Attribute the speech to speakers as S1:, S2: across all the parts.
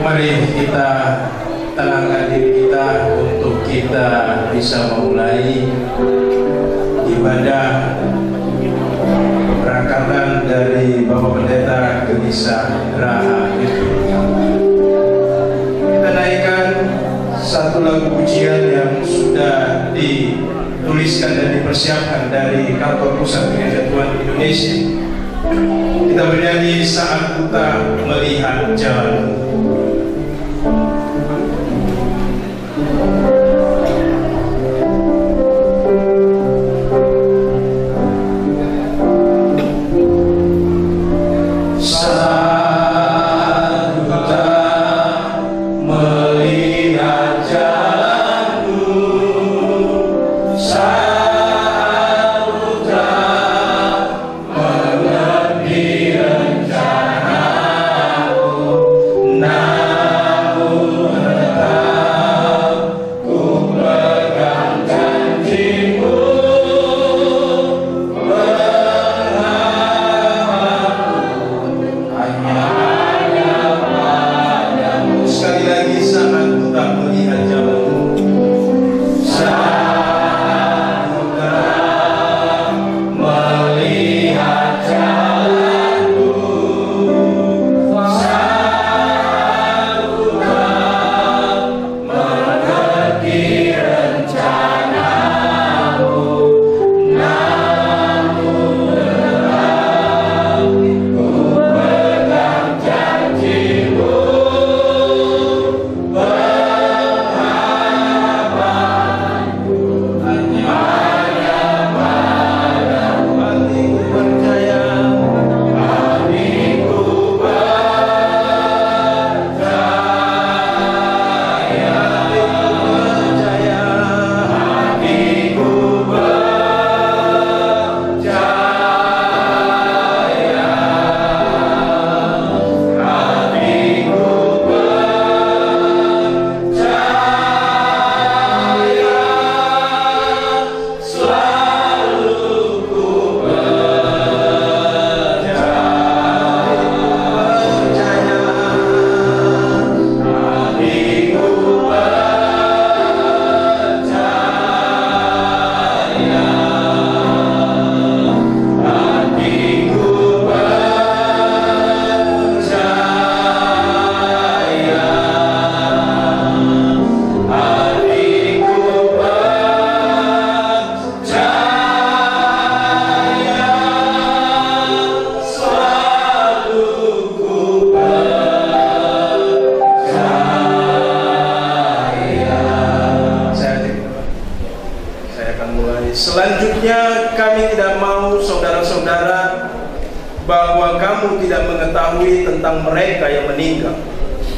S1: Mari kita tenangkan diri kita untuk kita bisa memulai ibadah berangkatan dari Bapak Pendeta Genisa Rahayu. Kita naikkan satu lagu pujian yang sudah dituliskan dan dipersiapkan dari kantor pusat Gereja Tuhan Indonesia. Kita bernyanyi Saat Ku Tak Melihat Jalan.
S2: Selanjutnya kami tidak mau saudara-saudara bahwa kamu tidak mengetahui tentang mereka yang meninggal,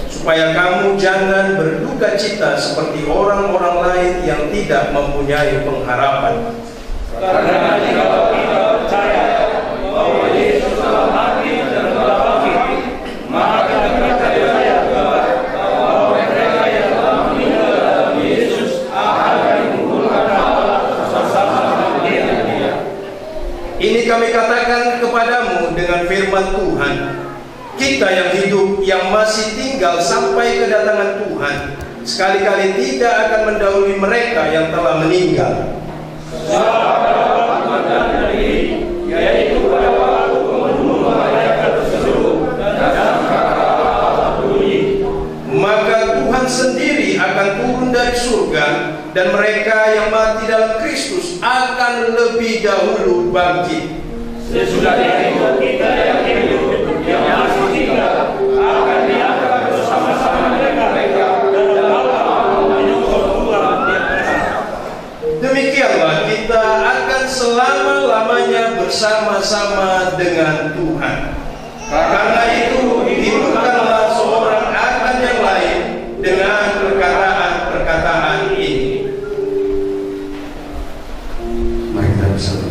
S2: supaya kamu jangan berduka cita seperti orang-orang lain yang tidak mempunyai pengharapan.
S3: Karena jika kita percaya bahwa Yesus telah mati dan telah bangkit, maka kita percaya juga bahwa mereka yang telah meninggal dalam Yesus akan dikumpulkan Allah bersama dengan Dia.
S2: Ini kami katakan kepadamu dengan firman Tuhan. Kita yang hidup, yang masih tinggal sampai kedatangan Tuhan, sekali-kali tidak akan mendahului mereka yang telah meninggal.
S3: Yaitu pada waktu pembunuh malaikat tersebut dan kata-kata bunyi,
S2: maka Tuhan sendiri akan turun dari surga, dan mereka yang mati dalam Kristus akan lebih dahulu bangkit.
S3: Sesudah itu kita yang hidup, yang masih tinggal, akan diangkat bersama-sama mereka dalam Allah menyusul Tuhan di atas.
S2: Demikianlah kita selama-lamanya bersama-sama dengan Tuhan. Karena itu hidupkanlah seorang akan yang lain dengan perkataan-perkataan ini.
S4: Mari kita bersama.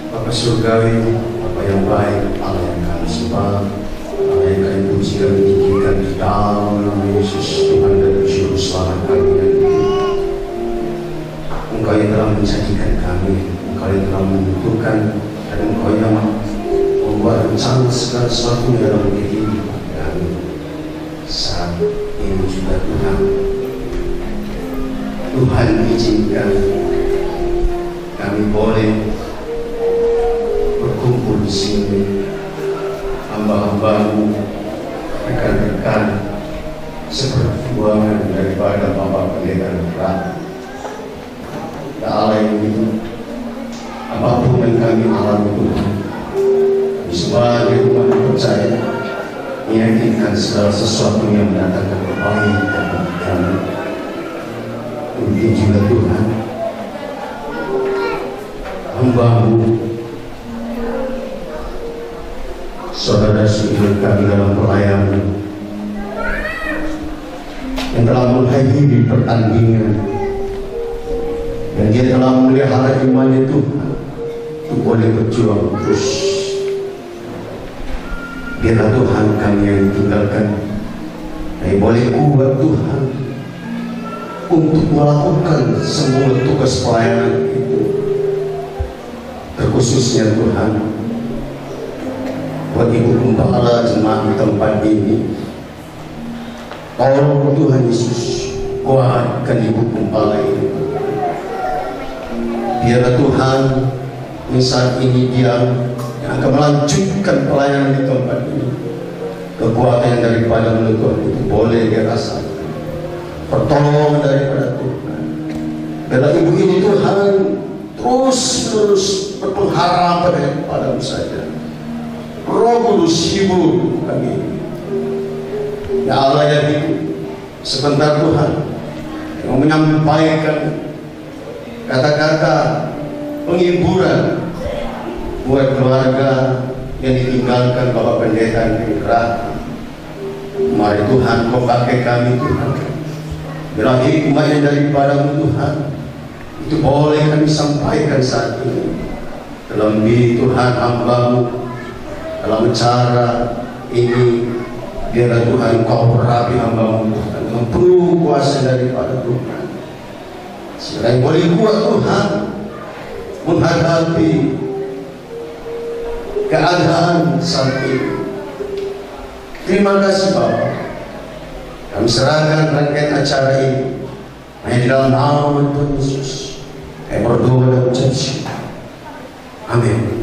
S4: Bapa surgawi, Bapa yang baik, Allah yang kami sembah, Allah yang kami puji dan tinggikan di dalam nama Yesus, Tuhan dan Juru Selamat kami yang hidup. Engkau yang telah menjadikan kami, Engkau yang telah menentukan, dan Engkau yang membuat rencana segala sesuatu dalam kehidupan kami. Saat ini juga Tuhan izinkan kami boleh berkumpul di sini, hamba-hambamu, rekan-rekan seperjuangan daripada Bapak Pendeta Nugrah. Ya Allah yang hidup, apapun yang kami alami Tuhan, sebagai umat yang percaya, meyakinkan segala sesuatu yang mendatangkan kebaikan bagi kami. Mungkin juga Tuhan, hamba-Mu, saudara-saudara kami dalam pelayanan yang telah menghadiri pertandingan, dan dia telah memelihara imannya Tuhan untuk boleh berjuang terus. Biarlah Tuhan kami yang ditinggalkan, kami boleh kuat Tuhan untuk melakukan semua tugas pelayanan itu, terkhususnya Tuhan buat Ibu Gembala jemaat di tempat ini. Tolong Tuhan Yesus, kuatkan Ibu Gembala ini. Biarlah Tuhan yang saat ini dia yang akan melanjutkan pelayanan di tempat ini, kekuatan daripada Tuhan itu boleh dia rasakan, pertolongan daripada Tuhan. Biarlah ibu ini Tuhan terus berpengharap pada saja. Roh Kudus hibur kami. Ya Allah yang hidup, sebentar Tuhan yang menyampaikan kata-kata penghiburan buat keluarga yang ditinggalkan Bapak Pendeta Nugrah. Mari Tuhan Kau pakai kami Tuhan, biar hikmah yang daripada-Mu Tuhan itu boleh kami sampaikan saat ini. Terlebih Tuhan hamba-Mu dalam cara ini, biarlah Tuhan Kau berapi hamba-Mu Tuhan dengan penuh kuasa daripada Tuhan, sehingga boleh kuat Tuhan menghadapi keadaan saat ini. Terima kasih Bapak, kami serahkan rangkaian acara ini hanya di dalam nama Tuhan Yesus kami berdoa dan ucap syukur. Amin.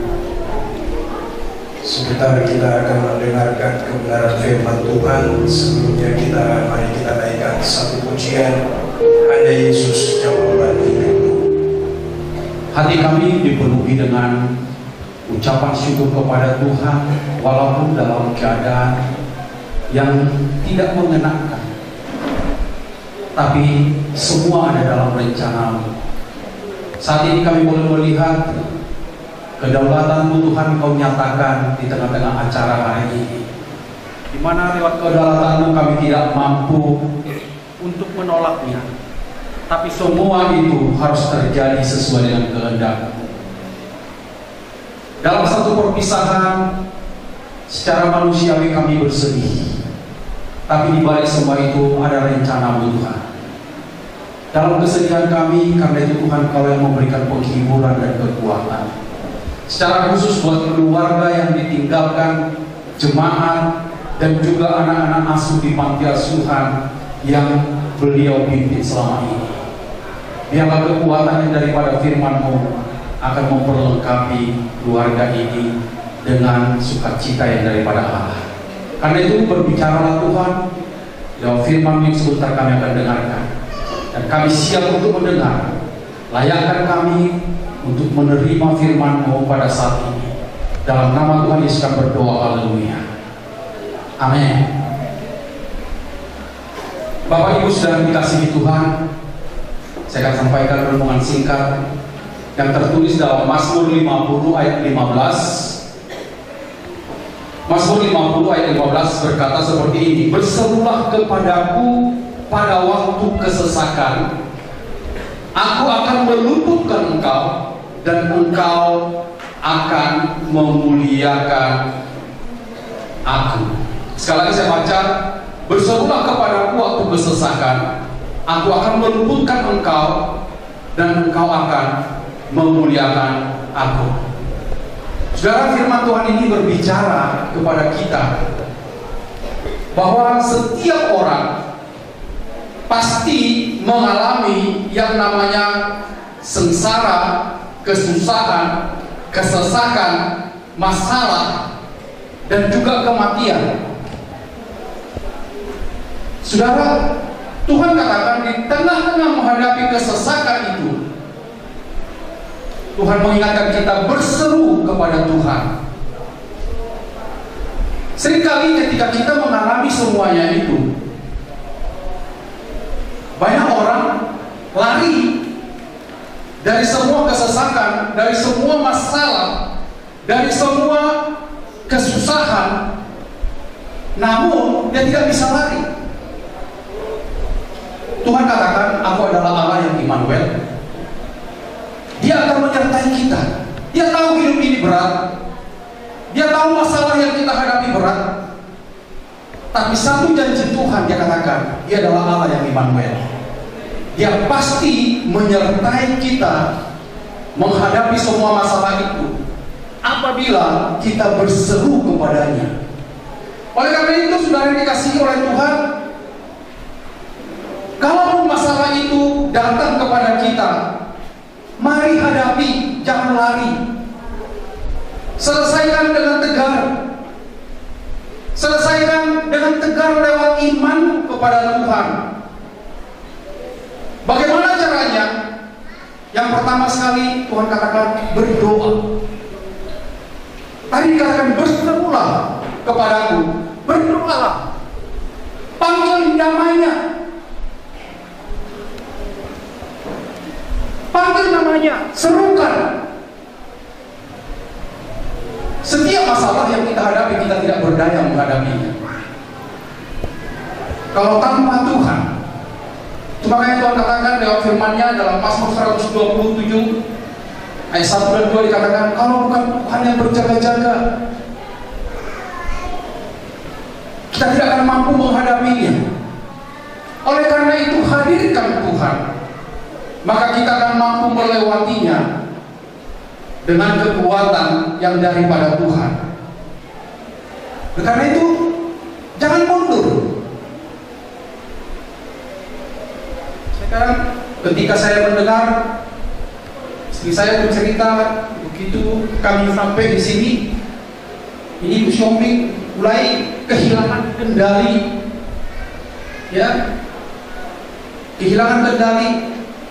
S2: Sebentar kita akan mendengarkan kebenaran firman Tuhan. Sebelumnya mari kita naikkan satu pujian, hanya Yesus jawaban hidupku.
S5: Hati kami dipenuhi dengan ucapan syukur kepada Tuhan, walaupun dalam keadaan yang tidak mengenakan, tapi semua ada dalam rencana-Mu. Saat ini kami boleh melihat kedaulatan-Mu Tuhan Kau nyatakan di tengah-tengah acara hari ini, di mana lewat kedaulatan-Mu kami tidak mampu untuk menolaknya, tapi semua itu harus terjadi sesuai dengan kehendak-Mu. Dalam satu perpisahan secara manusiawi kami bersedih, tapi di balik semua itu ada rencana-Mu Tuhan. Dalam kesedihan kami, karena itu Tuhan Kau yang memberikan penghiburan dan kekuatan. Secara khusus buat keluarga yang ditinggalkan, jemaat, dan juga anak-anak asuh di panti asuhan yang beliau pimpin selama ini. Biarlah kekuatan yang daripada firman-Mu akan memperlengkapi keluarga ini dengan sukacita yang daripada Allah. Karena itu berbicaralah Tuhan, dalam firman yang sebentar kami akan dengarkan, dan kami siap untuk mendengar. Layakkan kami untuk menerima firman-Mu pada saat ini. Dalam nama Tuhan Yesus kami berdoa, haleluya. Amin. Bapak Ibu saudara dikasihi Tuhan, saya akan sampaikan renungan singkat yang tertulis dalam Mazmur 50 ayat 15. Mazmur 50 ayat 15 berkata seperti ini, "Berserulah kepadaku pada waktu kesesakan, aku akan meluputkan engkau, dan engkau akan memuliakan aku." Sekali lagi saya baca, "Berserulah kepadaku waktu kesesakan, aku akan meluputkan engkau, dan engkau akan memuliakan aku." Saudara, firman Tuhan ini berbicara kepada kita bahwa setiap orang pasti mengalami yang namanya sengsara, kesusahan, kesesakan, masalah, dan juga kematian. Saudara, Tuhan katakan di tengah-tengah menghadapi kesesakan itu, Tuhan mengingatkan kita berseru kepada Tuhan. Seringkali ketika kita mengalami semuanya itu, banyak orang lari dari semua kesesakan, dari semua masalah, dari semua kesusahan, namun dia tidak bisa lari. Tuhan katakan, "Aku adalah Allah yang Immanuel." Dia akan menyertai kita. Dia tahu hidup ini berat. Dia tahu masalah yang kita hadapi berat. Tapi satu janji Tuhan, dia katakan, dia adalah Allah yang Immanuel. Dia pasti menyertai kita menghadapi semua masalah itu apabila kita berseru kepadanya. Oleh karena itu, saudara yang dikasihi oleh Tuhan, kalaupun masalah itu datang kepada kita, mari hadapi, jangan lari. Selesaikan dengan tegar. Selesaikan dengan tegar lewat iman kepada Tuhan. Bagaimana caranya? Yang pertama sekali Tuhan katakan berdoa. Tadi dikatakan berserulah kepadaku, berdoalah, panggil namanya. Panggil namanya, serukan. Setiap masalah yang kita hadapi, kita tidak berdaya menghadapinya kalau tanpa Tuhan. Makanya Tuhan katakan lewat firman-Nya dalam Mazmur 127 ayat 1 dan 2 dikatakan, kalau bukan Tuhan yang berjaga-jaga, kita tidak akan mampu menghadapinya. Oleh karena itu, hadirkan Tuhan, maka kita akan mampu melewatinya dengan kekuatan yang daripada Tuhan. Karena itu, jangan mundur. Sekarang ketika saya mendengar istri saya bercerita, begitu kami sampai di sini, ini Bu Syomi mulai kehilangan kendali, ya, kehilangan kendali.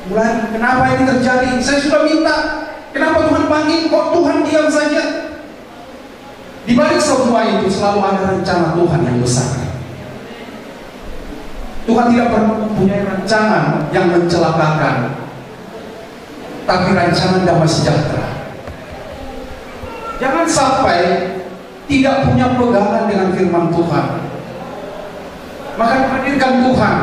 S5: Mulai, kenapa ini terjadi? Saya sudah minta, kenapa Tuhan panggil, kok Tuhan diam saja? Di balik semua itu selalu ada rencana Tuhan yang besar. Tuhan tidak pernah mempunyai rancangan yang mencelakakan, tapi rancangan damai sejahtera. Jangan sampai tidak punya pegangan dengan firman Tuhan. Maka hadirkan Tuhan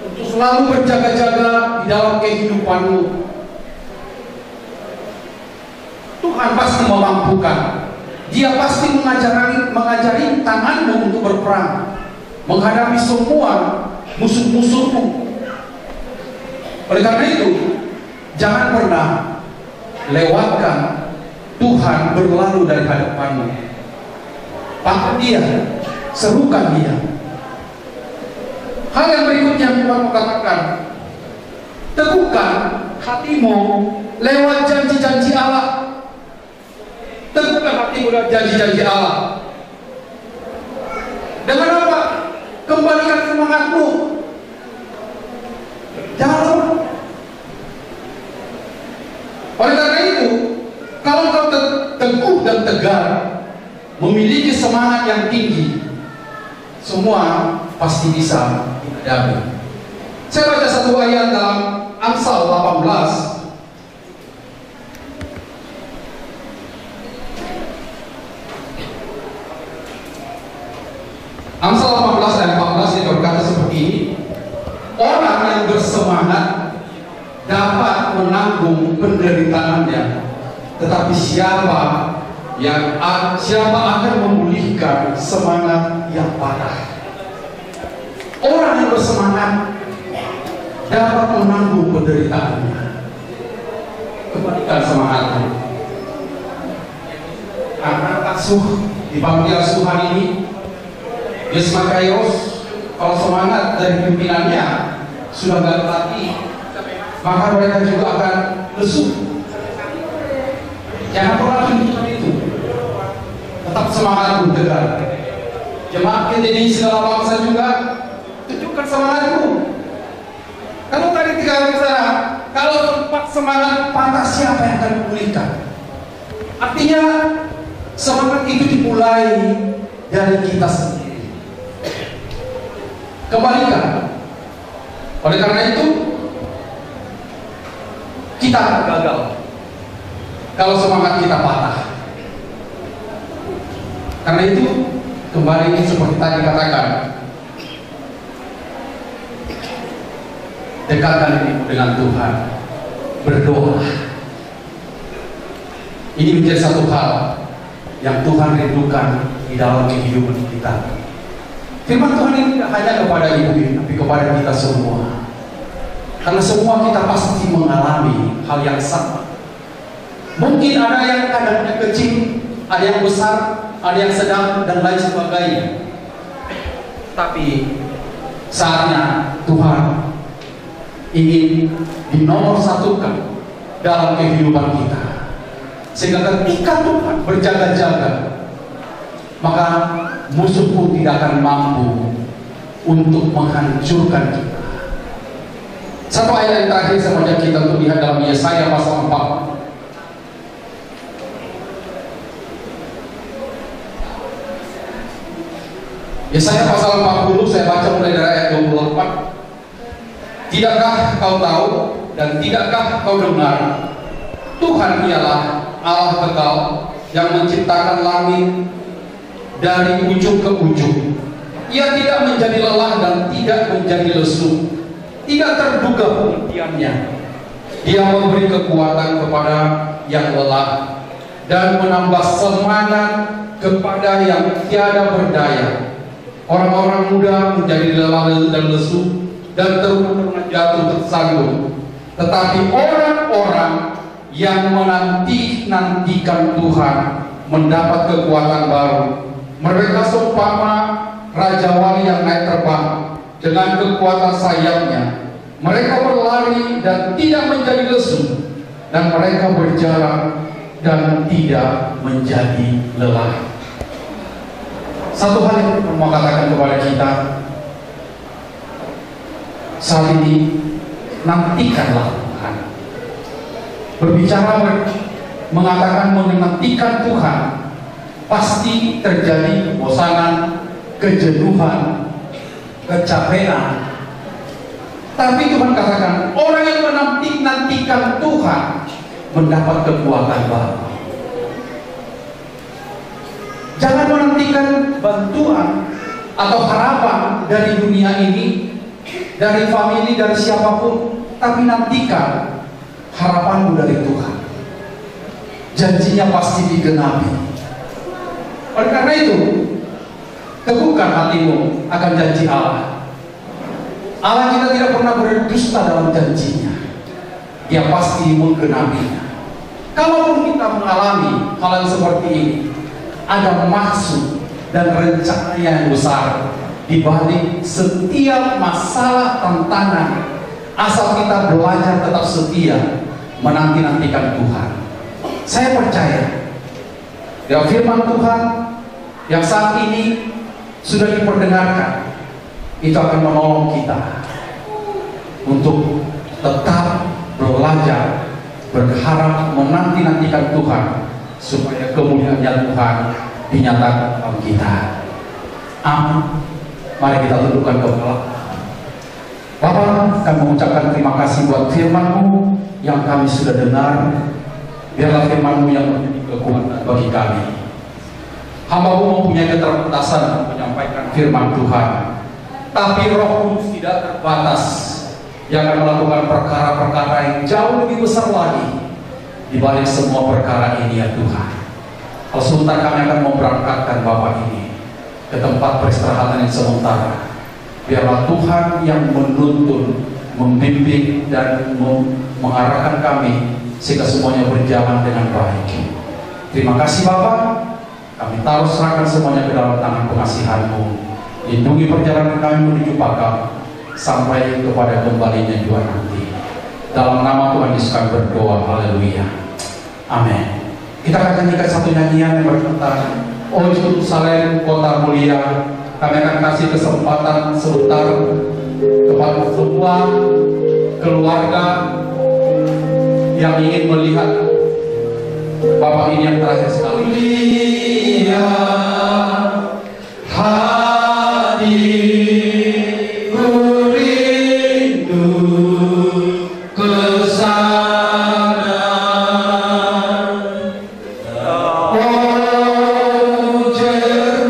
S5: untuk selalu berjaga-jaga di dalam kehidupanmu. Tuhan pasti memampukan. Dia pasti mengajari tanganmu untuk berperang, menghadapi semua musuh-musuhmu. Oleh karena itu, jangan pernah lewatkan Tuhan berlalu dari hadapanmu. Panggil Dia, serukan Dia. Hal yang berikutnya Tuhan mengatakan, teguhkan hatimu lewat janji-janji Allah. Teguhkan hatimu lewat janji-janji Allah. Dengan apa? Kembalikan semangatmu. Jangan lupa. Oleh karena itu, kalau kau teguh dan tegar, memiliki semangat yang tinggi, semua pasti bisa dihadapi. Saya baca satu ayat dalam Amsal 18 menanggung penderitaannya, tetapi siapa akan memulihkan semangat yang patah? Orang yang bersemangat dapat menanggung penderitaannya. Kembalikan semangatmu. Anak asuh di panti asuhan ini, Yesus Makarios, kalau semangat dari pimpinannya sudah gak terlatih, maka mereka juga akan lesu. Jangan pernah tunjukkan itu. Tetap semangatmu tegar. Jemaat ini segala bangsa juga, tunjukkan semangatmu. Kalau tadi 3 hari sana, kalau tempat semangat patah, siapa yang akan memulihkan? Artinya semangat itu dimulai dari kita sendiri. Kembalikan. Oleh karena itu, kita akan gagal kalau semangat kita patah. Karena itu, kembali seperti tadi katakan, dekatkan dirimu dengan Tuhan, berdoa. Ini menjadi satu hal yang Tuhan rindukan di dalam kehidupan kita. Firman Tuhan ini tidak hanya kepada ibu ini, tapi kepada kita semua. Karena semua kita pasti mengalami hal yang sama. Mungkin ada yang kadarnya kecil, ada yang besar, ada yang sedang, dan lain sebagainya. Tapi saatnya Tuhan ingin dinomorsatukan dalam kehidupan kita, sehingga ketika Tuhan berjaga-jaga, maka musuh pun tidak akan mampu untuk menghancurkan kita. Satu ayat yang terakhir saya mengajak kita untuk lihat dalam Yesaya pasal 4. Yesaya pasal 40, saya baca mulai dari ayat 24. Tidakkah kau tahu dan tidakkah kau dengar, Tuhan ialah Allah kekal yang menciptakan langit dari ujung ke ujung. Ia tidak menjadi lelah dan tidak menjadi lesu, tidak terduga pengertiannya. Dia memberi kekuatan kepada yang lelah dan menambah semangat kepada yang tiada berdaya. Orang-orang muda menjadi lelah dan lesu dan terus jatuh tersandung. Tetapi orang-orang yang menanti-nantikan Tuhan mendapat kekuatan baru. Mereka seumpama raja wali yang naik terbang dengan kekuatan sayapnya. Mereka berlari dan tidak menjadi lesu, dan mereka berjalan dan tidak menjadi lelah. Satu hal yang mau katakan kepada kita saat ini, nantikanlah Tuhan. Berbicara mengatakan menantikan Tuhan, pasti terjadi kebosanan, kejenuhan, kecapean. Tapi Tuhan katakan, orang yang menantikan Tuhan mendapat kekuatan baru. Jangan menantikan bantuan atau harapan dari dunia ini, dari famili, dari siapapun, tapi nantikan harapanmu dari Tuhan. Janjinya pasti digenapi. Oleh karena itu, teguhkan hatimu akan janji Allah. Allah kita tidak pernah berdusta dalam janjinya. Dia pasti menggenapinya. Kalaupun kita mengalami hal yang seperti ini, ada maksud dan rencana yang besar di balik setiap masalah tantangan, asal kita belajar tetap setia menanti-nantikan Tuhan. Saya percaya ya, firman Tuhan yang saat ini sudah diperdengarkan itu akan menolong kita untuk tetap belajar, berharap menanti-nantikan Tuhan, supaya kemuliaan Tuhan dinyatakan dalam kita. Amin. Mari kita tundukkan kepala. Bapa, kami mengucapkan terima kasih buat firman-Mu yang kami sudah dengar. Biarlah firman-Mu yang menjadi kekuatan bagi kami. Hamba-Mu mempunyai keterbatasan menyampaikan firman Tuhan, tapi Roh Kudus tidak terbatas. yang akan melakukan perkara-perkara yang jauh lebih besar lagi di balik semua perkara ini ya Tuhan. Kalau sebentar kami akan memberangkatkan Bapak ini ke tempat peristirahatan yang sementara, biarlah Tuhan yang menuntun, membimbing dan mengarahkan kami sehingga semuanya berjalan dengan baik. Terima kasih Bapak, kami taruh serahkan semuanya ke dalam tangan pengasihan-Mu. Lindungi perjalanan kami menuju Pakam sampai kepada kembalinya juga nanti. Dalam nama Tuhan Yesus kami berdoa, haleluya, amin. Kita akan nyanyikan satu nyanyian yang berkata, "Oh Yerusalem kota mulia." Kami akan kasih kesempatan sebentar kepada semua keluarga yang ingin melihat Bapak ini yang terakhir sekali. Mulia hatiku rindu ke sana. Oh Jerusalem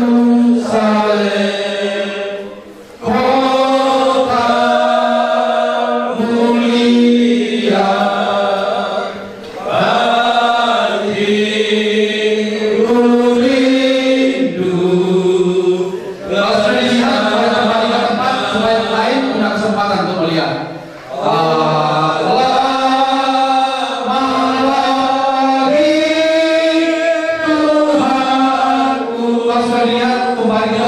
S5: kota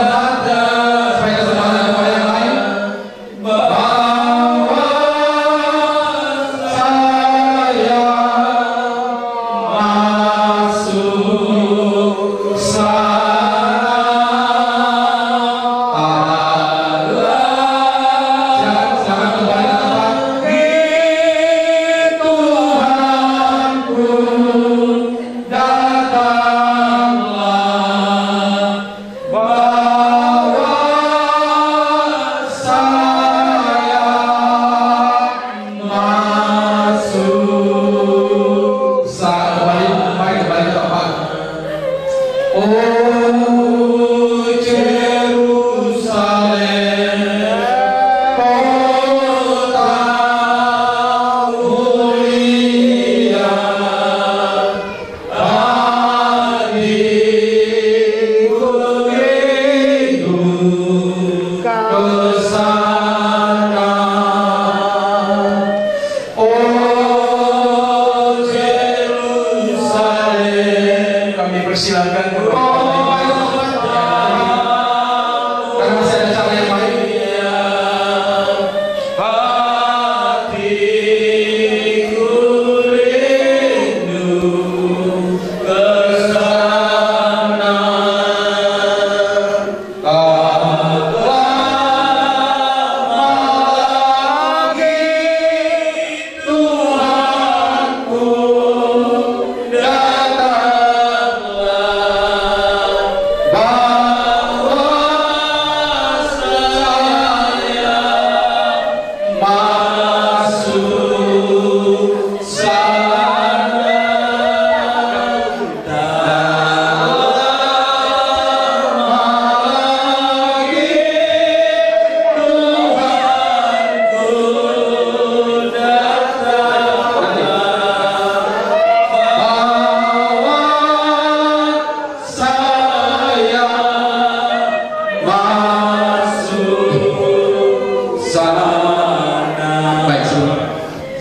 S5: mulia,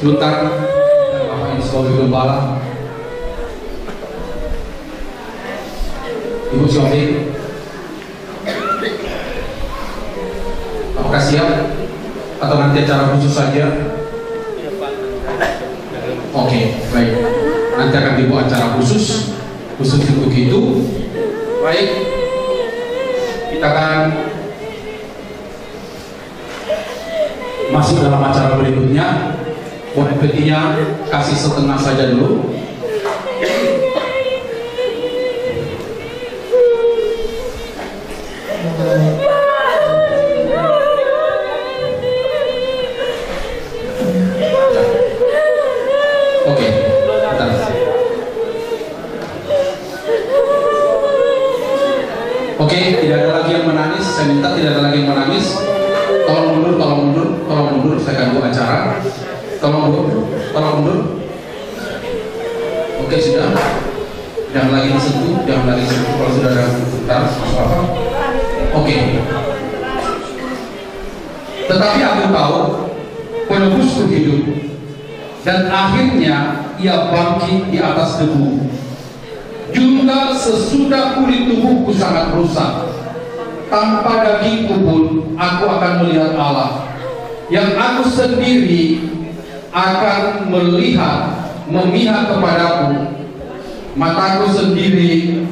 S5: sebentar Bapak ini sebagai gembala. Ibu Syofi, apakah siap atau nanti acara khusus saja? Oke, baik. Nanti akan dibuat acara khusus untuk itu. Baik, kita akan masuk dalam acara berikutnya. Buat petinya kasih setengah saja dulu. Oke, bentar. Oke, tidak ada lagi yang menangis. Saya minta tidak ada lagi yang menangis. Tolong mundur, saya ganggu acara. Tolong mundur. Oke, sudah. Jangan lagi disentuh kalau sudah ada sebentar. Apa? Oke. Tetapi aku tahu penebusku hidup, dan akhirnya ia bangkit di atas debu. Juga sesudah kulit tubuhku sangat rusak, tanpa dagingku pun aku akan melihat Allah, yang aku sendiri akan memihak kepadaku. Mataku sendiri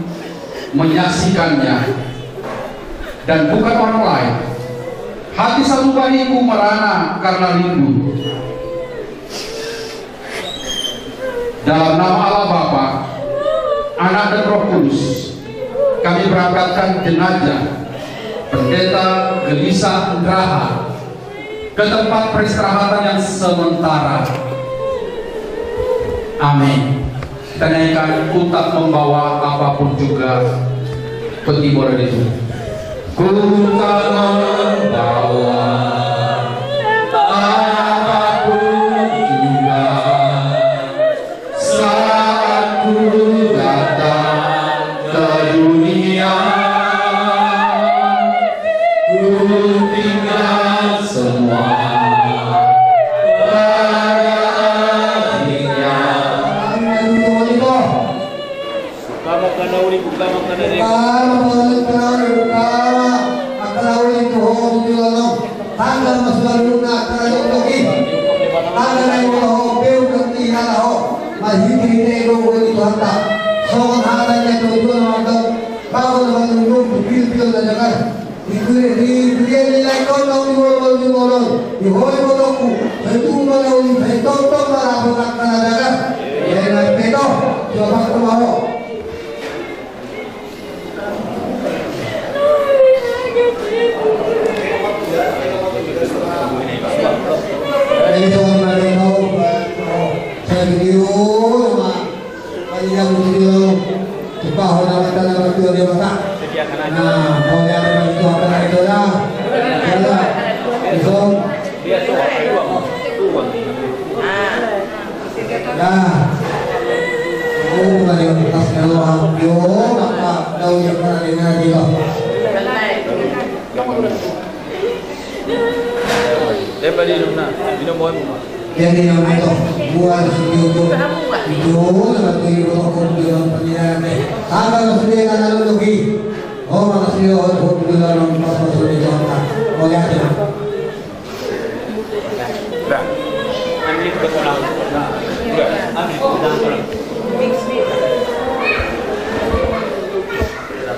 S5: menyaksikannya, dan bukan orang lain. Hati sanubariku merana karena rindu. Dalam nama Allah Bapa, Anak dan Roh Kudus, kami berangkatkan jenazah Pendeta Gelisah Nugraha ke tempat peristirahatan yang sementara. Amin. Kita nyanyikan "Ku tak membawa apapun juga", petiburan itu. Ku tak membawa apapun juga saat ku datang ke dunia. Ku tinggal semua pada akhirnya.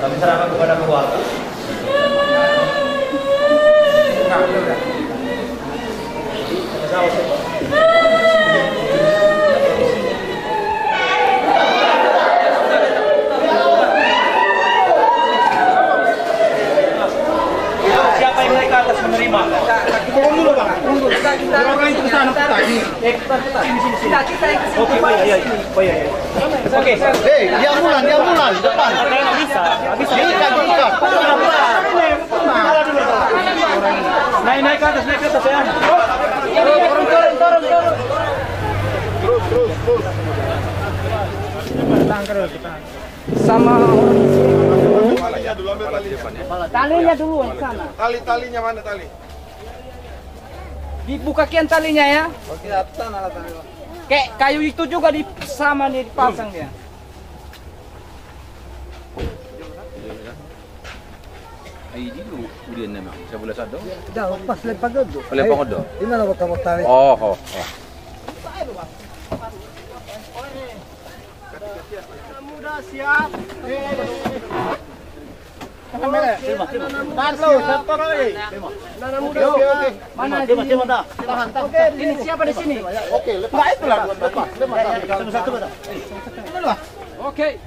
S3: Kami serahkan kepada keluarga. Siapa yang naik ke atas menerima? Turun dulu bang. Kita itu ke sana tadi. Sini. Oke, iya. Oke.
S6: Hei, dia mulan depan.
S3: Nggak bisa.
S6: Ini kan bukan.
S3: Naik ke atas ya. Turun. Terus. Sama talinya dulu yang sana.
S6: Talinya mana tali?
S3: Dibuka kian talinya ya.
S6: Oke, atas sana tali.
S3: Kayak kayu itu juga sama nih dipasang dia.
S7: Ay dulu udah nama. Saya boleh sado.
S6: Dah, pas lepas godo.
S7: Lepas godo.
S6: Di mana kamu tarik?
S7: Oh.
S6: Muda siap. Nana muda siap.
S3: Mana dia? Tahan. Ini siapa di sini?
S6: Oke, lepas itulah lepas. Satu.
S3: Oke.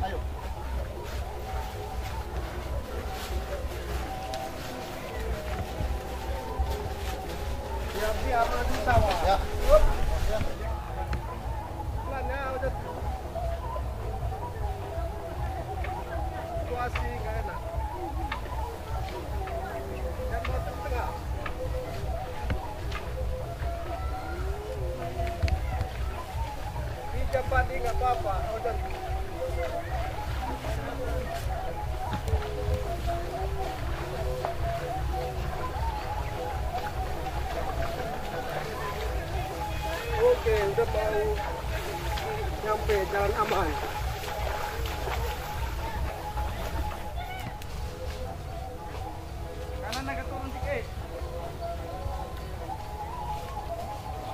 S6: Siap nanti sama. Ya. Plannya udah situasi nggak enak. Yang bottom tengah. Pak di nggak apa-apa. Udah. Oke, udah mau nyampe jalan aman. Kanan agak turun dikit.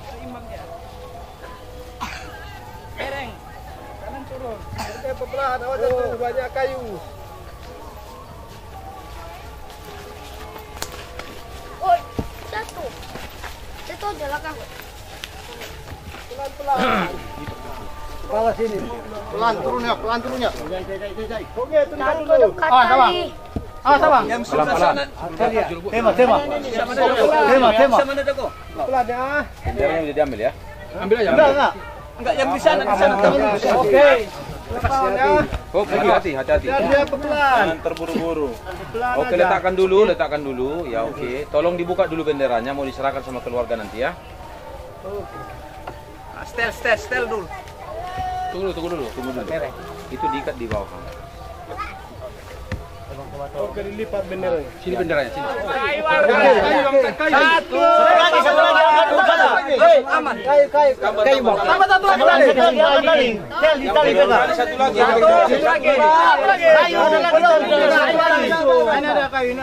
S6: Seimbang ya. Kereng. Kanan turun. Oke, pelan, awas jatuh banyak kayu.
S8: Oi, jatuh. Jatuh aja belakang.
S6: Pelan-pelan. Bawah sini. Pelan turunnya. Oke, turun dulu.
S8: Sama.
S6: Sama.
S3: Yang pelan-pelan.
S6: Tema. Pelan ya.
S7: Benderanya udah diambil ya.
S3: Ambil aja.
S6: Enggak yang di sana Oke. Pelan ya.
S7: Oh, hati-hati.
S6: Dia pelan.
S7: Jangan terburu-buru.
S6: Pelan
S7: Oke,
S6: aja.
S7: letakkan dulu. Ya, oke. Tolong dibuka dulu benderanya, mau diserahkan sama keluarga nanti ya.
S6: Stel dulu.
S7: Tunggu dulu. Itu diikat di bawah.
S6: Oke, dilipat benderanya.
S7: Sini benderanya, sini.
S6: Satu lagi. Aman. Kayu. Tambah satu lagi. Tali pegang.
S7: Satu lagi.
S6: Kayu ada kayu.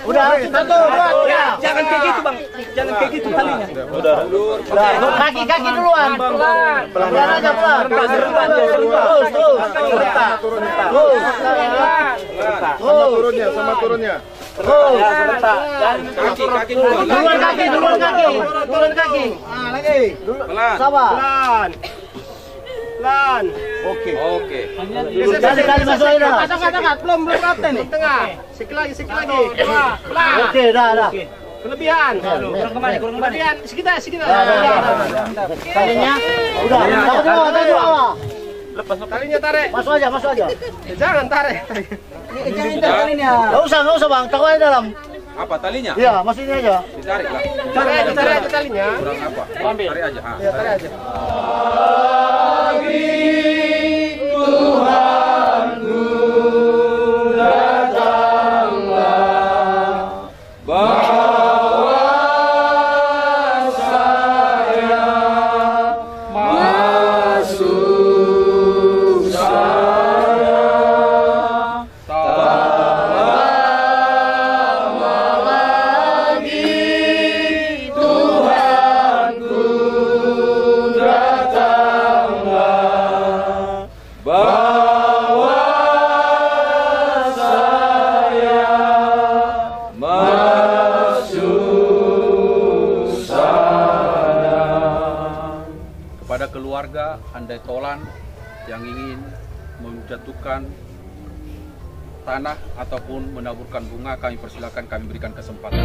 S6: Udah, satu, dua, tiga. Jangan kayak gitu, Bang. Jangan kayak gitu talinya.
S7: Udah.
S6: Kaki duluan. Pelan aja, pelan. Sama turunnya.
S7: Kaki dulu.
S6: Turun kaki. Lagi.
S7: Pelan.
S6: Sabar. Pelan. Oke. Kali masuk aja. Angkat. Belum rata nih. Tengah. Sikit lagi. Dua. Pelan. Oke, dah. Kelebihan. Kurang kembali. Kelebihan. Sedikit. Kalinya. Udah. Tarik bawah. Lepas. Talinya tarik. Masuk aja. Jangan tarik. Jangan talinya. Enggak usah, Bang. Taruh aja dalam.
S7: Apa talinya?
S6: Iya, masukin aja.
S7: Ditarik lah.
S6: Tarik aja talinya.
S7: Kurang apa?
S6: Ambil.
S7: Tarik aja.
S6: Ya, tarik aja.
S7: Kepada keluarga Andai Tolan yang ingin menjatuhkan tanah ataupun menaburkan bunga, kami persilakan, kami berikan kesempatan.